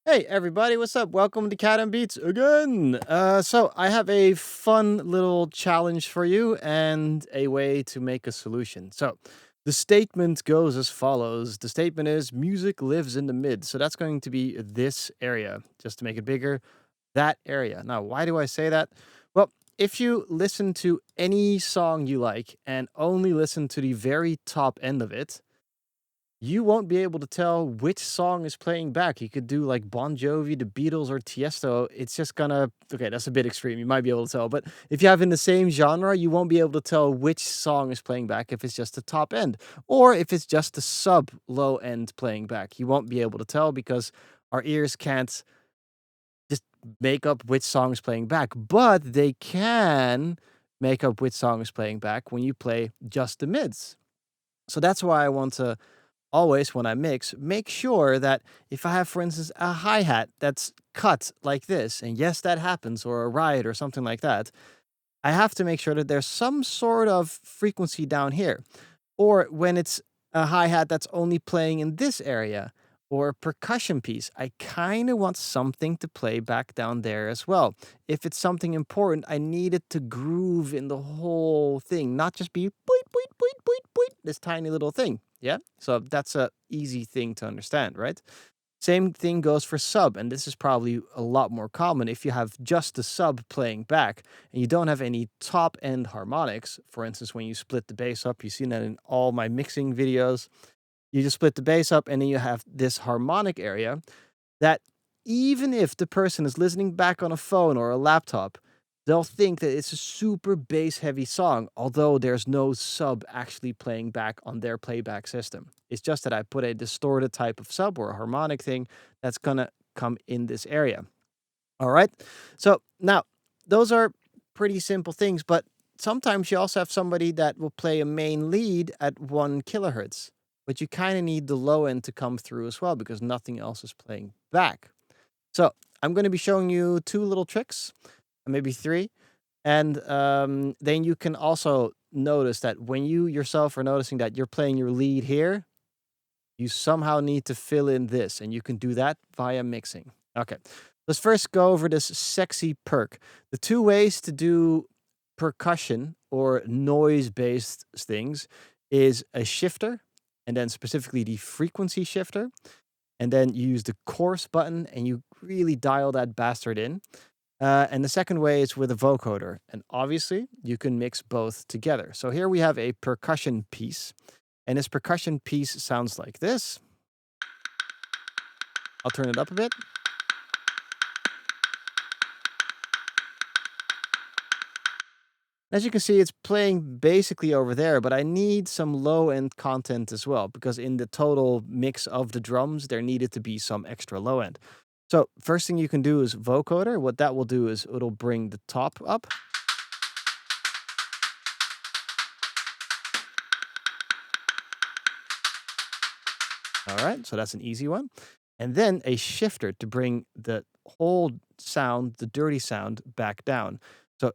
Hey everybody, what's up? Welcome to Cat and Beats again. So I have a fun little challenge for you and a way to make a solution. So the statement goes as follows. The statement is music lives in the mid. So that's going to be this area. Just to make it bigger, that area. Now, why do I say that? Well, if you listen to any song you like and only listen to the very top end of it, you won't be able to tell which song is playing back. You could do like Bon Jovi, The Beatles, or Tiesto. It's just gonna okay, that's a bit extreme. You might be able to tell, but if you have in the same genre, you won't be able to tell which song is playing back if it's just the top end or if it's just the sub low end playing back. You won't be able to tell because our ears can't just make up which song is playing back, but they can make up which song is playing back when you play just the mids. So that's why I want to always when I mix, make sure that if I have, for instance, a hi hat that's cut like this, and yes, that happens, or a ride or something like that, I have to make sure that there's some sort of frequency down here. Or when it's a hi hat that's only playing in this area, or a percussion piece, I kind of want something to play back down there as well. If it's something important, I need it to groove in the whole thing, not just be boit, boit, boit, boit, boit, this tiny little thing. Yeah. So that's a easy thing to understand, right? Same thing goes for sub, and this is probably a lot more common if you have just the sub playing back and you don't have any top end harmonics. For instance, when you split the bass up, you've seen that in all my mixing videos. You just split the bass up and then you have this harmonic area that even if the person is listening back on a phone or a laptop, they'll think that it's a super bass heavy song, although there's no sub actually playing back on their playback system. It's just that I put a distorted type of sub or a harmonic thing that's gonna come in this area. All right. So now those are pretty simple things, but sometimes you also have somebody that will play a main lead at 1 kilohertz, but you kind of need the low end to come through as well because nothing else is playing back. So I'm going to be showing you two little tricks, maybe three. And then you can also notice that when you yourself are noticing that you're playing your lead here, you somehow need to fill in this, and you can do that via mixing. Okay, let's first go over this sexy perk. The two ways to do percussion or noise-based things is a shifter, and then specifically the frequency shifter, and then you use the coarse button and you really dial that bastard in. And the second way is with a vocoder. And obviously, you can mix both together. So here we have a percussion piece. And this percussion piece sounds like this. I'll turn it up a bit. As you can see, it's playing basically over there, but I need some low end content as well, because in the total mix of the drums, there needed to be some extra low end. So, first thing you can do is vocoder. What that will do is it'll bring the top up. All right, so that's an easy one. And then a shifter to bring the whole sound, the dirty sound, back down. So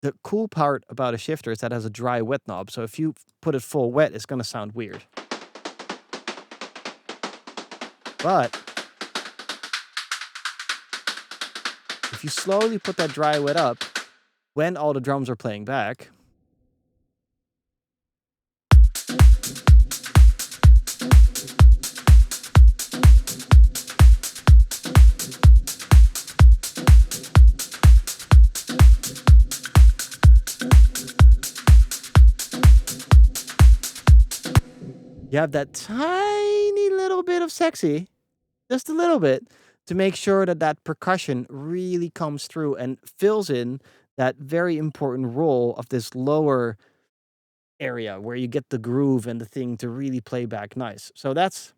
the cool part about a shifter is that it has a dry wet knob. So if you put it full wet, it's going to sound weird. But if you slowly put that dry wet up, when all the drums are playing back, you have that tiny little bit of sexy, just a little bit, to make sure that that percussion really comes through and fills in that very important role of this lower area where you get the groove and the thing to really play back nice. So that's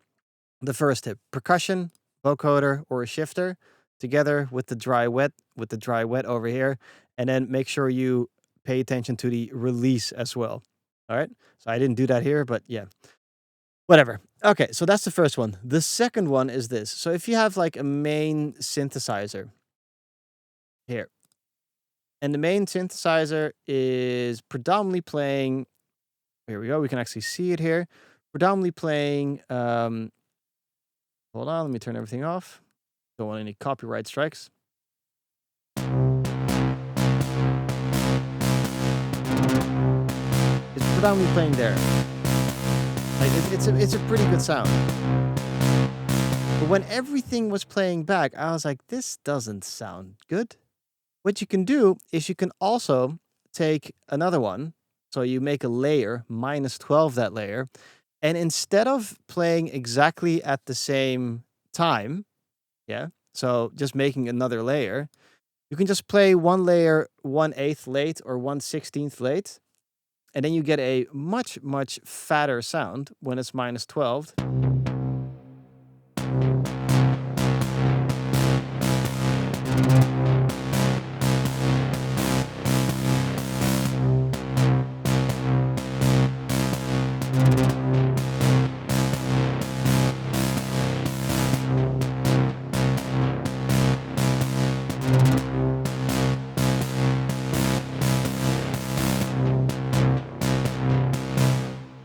the first tip. Percussion, vocoder, or a shifter together with the dry wet over here. And then make sure you pay attention to the release as well. All right. So I didn't do that here, but yeah. Whatever. Okay, so that's the first one. The second one is this. So if you have like a main synthesizer here, and the main synthesizer is predominantly playing, here we go, we can actually see it here. Predominantly playing, hold on, let me turn everything off. Don't want any copyright strikes. It's predominantly playing there. Like it's a pretty good sound. But when everything was playing back, I was like, this doesn't sound good. What you can do is you can also take another one. So you make a layer, -12 that layer, and instead of playing exactly at the same time, yeah, so just making another layer, you can just play one layer 1/8 late or 1/16 late, and then you get a much, much fatter sound when it's -12.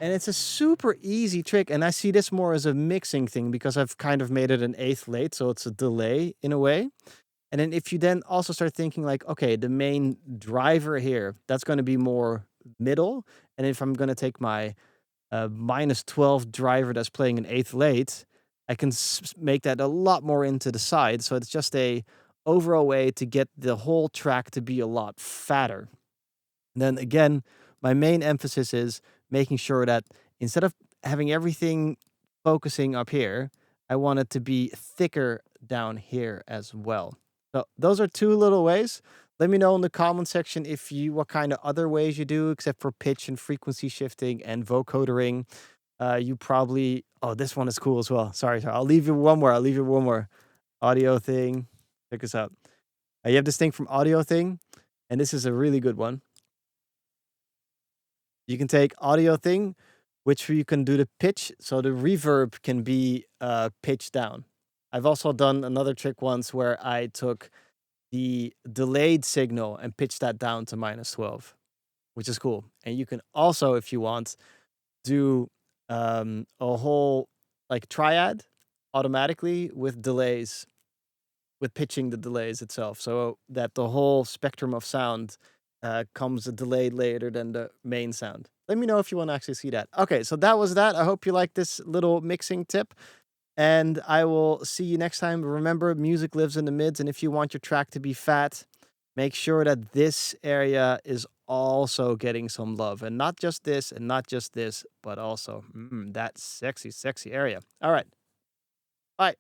And it's a super easy trick, and I see this more as a mixing thing because I've kind of made it an eighth late, so it's a delay in a way. And then if you then also start thinking like, okay, the main driver here, that's going to be more middle. And if I'm going to take my -12 driver that's playing an eighth late, I can make that a lot more into the side. So it's just a overall way to get the whole track to be a lot fatter. And then again, my main emphasis is making sure that instead of having everything focusing up here, I want it to be thicker down here as well. So those are two little ways. Let me know in the comment section if you what kind of other ways you do, except for pitch and frequency shifting and vocodering. You probably this one is cool as well. Sorry. I'll leave you one more. I'll leave you one more audio thing. Check this out. You have this thing from audio thing, and this is a really good one. You can take audio thing, which you can do the pitch, so the reverb can be pitched down. I've also done another trick once where I took the delayed signal and pitched that down to -12, which is cool. And you can also, if you want, do a whole like triad automatically with delays, with pitching the delays itself, so that the whole spectrum of sound comes a delayed later than the main sound. Let me know if you want to actually see that. Okay, so that was that. I hope you like this little mixing tip, and I will see you next time. Remember, music lives in the mids, and if you want your track to be fat, make sure that this area is also getting some love, and not just this, and not just this, but also that sexy, sexy area. All right, bye.